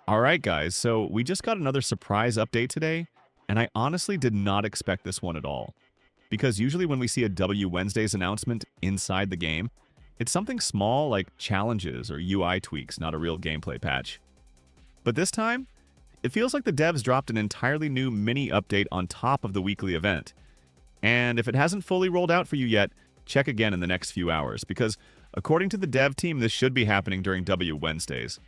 All right, guys, so we just got another surprise update today, and I honestly did not expect this one at all. Because usually when we see a W Wednesdays announcement inside the game, it's something small like challenges or UI tweaks, not a real gameplay patch. But this time, it feels like the devs dropped an entirely new mini update on top of the weekly event. And if it hasn't fully rolled out for you yet, check again in the next few hours, because according to the dev team, this should be happening during W Wednesdays.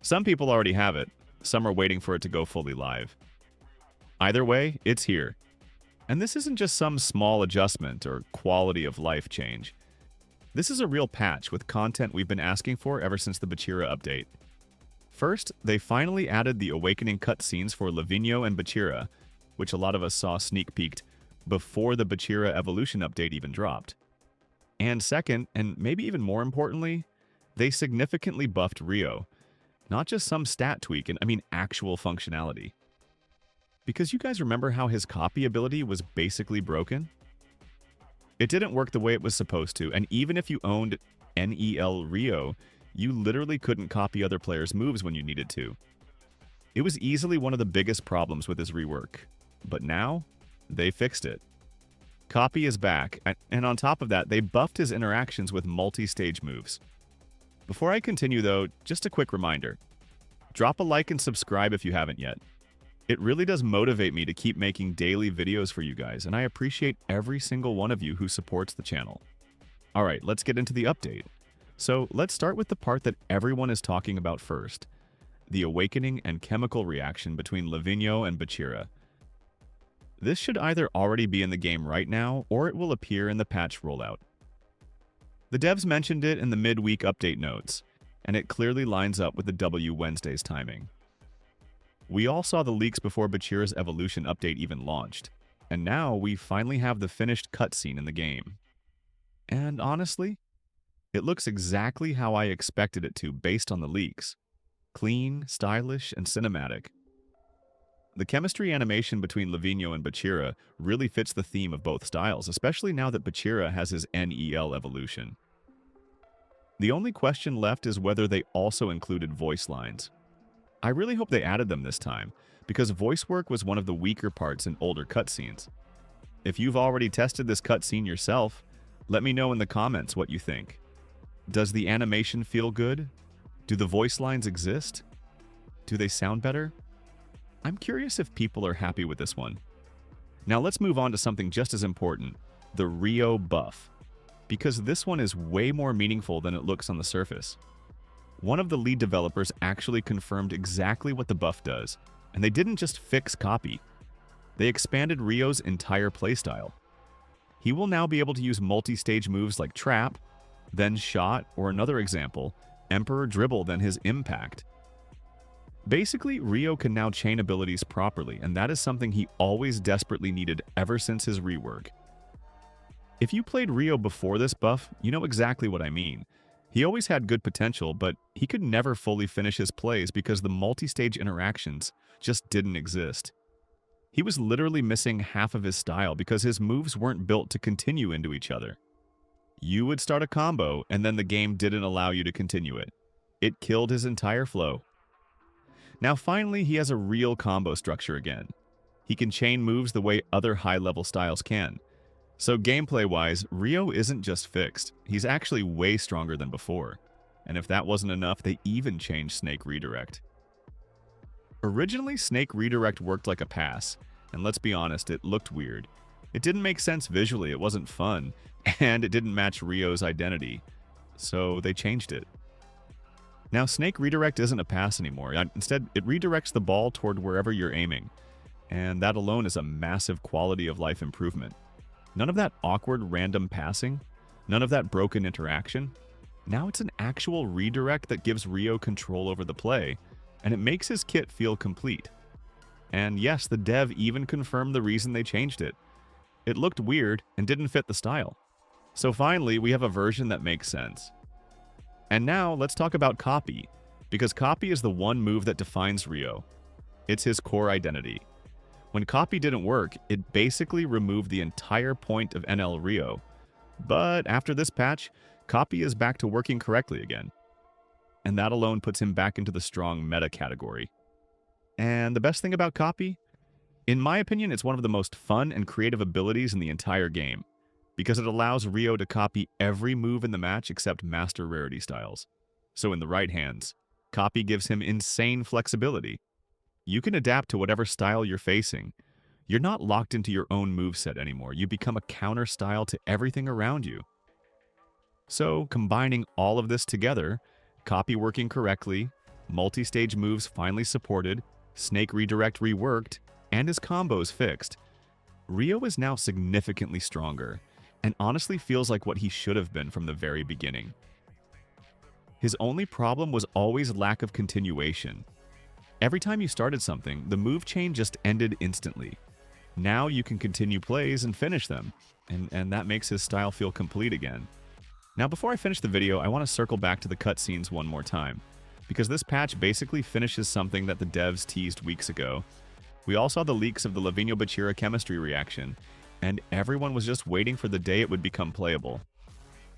Some people already have it, some are waiting for it to go fully live. Either way, it's here. And this isn't just some small adjustment or quality of life change. This is a real patch with content we've been asking for ever since the Bachira update. First, they finally added the awakening cutscenes for Lavinho and Bachira, which a lot of us saw sneak peeked before the Bachira evolution update even dropped. And second, and maybe even more importantly, they significantly buffed Rio. Not just some stat tweak, and I mean actual functionality. Because you guys remember how his copy ability was basically broken? It didn't work the way it was supposed to, and even if you owned NEL Rio, you literally couldn't copy other players' moves when you needed to. It was easily one of the biggest problems with his rework, but now, they fixed it. Copy is back, and on top of that, they buffed his interactions with multi-stage moves. Before I continue though, just a quick reminder. Drop a like and subscribe if you haven't yet. It really does motivate me to keep making daily videos for you guys, and I appreciate every single one of you who supports the channel. Alright, let's get into the update. So let's start with the part that everyone is talking about first. The awakening and chemical reaction between Lavinho and Bachira. This should either already be in the game right now, or it will appear in the patch rollout. The devs mentioned it in the mid-week update notes, and it clearly lines up with the W Wednesdays timing. We all saw the leaks before Bachira's evolution update even launched, and now we finally have the finished cutscene in the game. And honestly, it looks exactly how I expected it to based on the leaks. Clean, stylish, and cinematic. The chemistry animation between Lavinho and Bachira really fits the theme of both styles, especially now that Bachira has his NEL evolution. The only question left is whether they also included voice lines. I really hope they added them this time, because voice work was one of the weaker parts in older cutscenes. If you've already tested this cutscene yourself, let me know in the comments what you think. Does the animation feel good? Do the voice lines exist? Do they sound better? I'm curious if people are happy with this one. Now let's move on to something just as important, the Rio buff. Because this one is way more meaningful than it looks on the surface. One of the lead developers actually confirmed exactly what the buff does, and they didn't just fix copy. They expanded Rio's entire playstyle. He will now be able to use multi-stage moves like Trap, then Shot, or another example, Emperor Dribble, then his Impact. Basically, Rio can now chain abilities properly, and that is something he always desperately needed ever since his rework. If you played Rio before this buff, you know exactly what I mean. He always had good potential, but he could never fully finish his plays because the multi-stage interactions just didn't exist. He was literally missing half of his style because his moves weren't built to continue into each other. You would start a combo, and then the game didn't allow you to continue it. It killed his entire flow. Now finally, he has a real combo structure again. He can chain moves the way other high-level styles can. So gameplay-wise, Rio isn't just fixed, he's actually way stronger than before. And if that wasn't enough, they even changed Snake Redirect. Originally, Snake Redirect worked like a pass, and let's be honest, it looked weird. It didn't make sense visually, it wasn't fun, and it didn't match Rio's identity. So they changed it. Now Snake Redirect isn't a pass anymore, instead it redirects the ball toward wherever you're aiming. And that alone is a massive quality of life improvement. None of that awkward random passing, none of that broken interaction. Now it's an actual redirect that gives Rio control over the play, and it makes his kit feel complete. And yes, the dev even confirmed the reason they changed it. It looked weird and didn't fit the style. So finally, we have a version that makes sense. And now let's talk about Copy, because Copy is the one move that defines Rio. It's his core identity. When Copy didn't work, it basically removed the entire point of NL Rio. But after this patch, Copy is back to working correctly again. and that alone puts him back into the strong meta category. And the best thing about Copy? In my opinion, it's one of the most fun and creative abilities in the entire game, because it allows Rio to copy every move in the match except Master Rarity styles. So in the right hands, Copy gives him insane flexibility. You can adapt to whatever style you're facing. You're not locked into your own moveset anymore. You become a counter style to everything around you. So, combining all of this together, Copy working correctly, multi-stage moves finally supported, Snake Redirect reworked, and his combos fixed, Rio is now significantly stronger, and honestly feels like what he should have been from the very beginning. His only problem was always lack of continuation. Every time you started something, the move chain just ended instantly. Now you can continue plays and finish them, and that makes his style feel complete again. Now before I finish the video, I want to circle back to the cutscenes one more time, because this patch basically finishes something that the devs teased weeks ago. We all saw the leaks of the Lavinho Bachira chemistry reaction, and everyone was just waiting for the day it would become playable.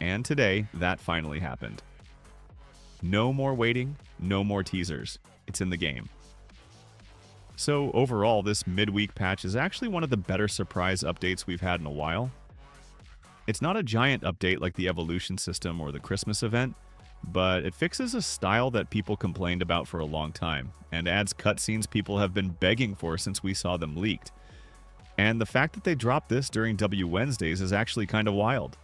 And today, that finally happened. No more waiting, no more teasers. It's in the game. So overall, this midweek patch is actually one of the better surprise updates we've had in a while. It's not a giant update like the evolution system or the Christmas event, but it fixes a style that people complained about for a long time, and adds cutscenes people have been begging for since we saw them leaked. And the fact that they dropped this during W Wednesdays is actually kind of wild.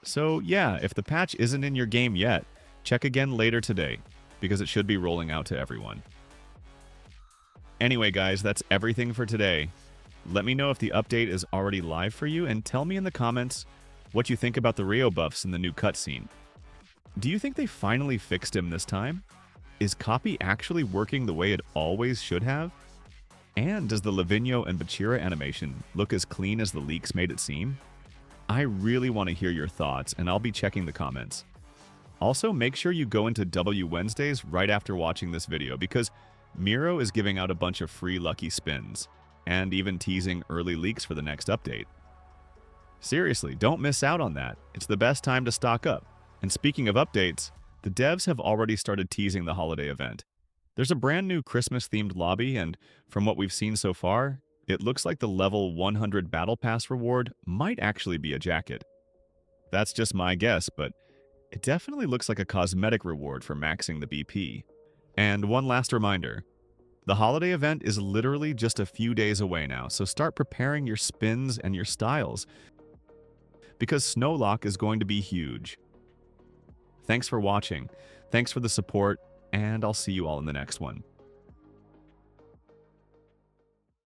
So yeah, if the patch isn't in your game yet, check again later today, because it should be rolling out to everyone. Anyway guys, that's everything for today. Let me know if the update is already live for you, and tell me in the comments what you think about the Rio buffs in the new cutscene. Do you think they finally fixed him this time? Is Copy actually working the way it always should have? And does the Lavinho and Bachira animation look as clean as the leaks made it seem? I really want to hear your thoughts, and I'll be checking the comments. Also, make sure you go into W Wednesdays right after watching this video, because Miro is giving out a bunch of free lucky spins, and even teasing early leaks for the next update. Seriously, don't miss out on that. It's the best time to stock up. And speaking of updates, the devs have already started teasing the holiday event. There's a brand new Christmas-themed lobby, and from what we've seen so far, it looks like the level 100 Battle Pass reward might actually be a jacket. That's just my guess, but it definitely looks like a cosmetic reward for maxing the BP. And one last reminder, the holiday event is literally just a few days away now, so start preparing your spins and your styles, because Snowlock is going to be huge. Thanks for watching, thanks for the support, and I'll see you all in the next one.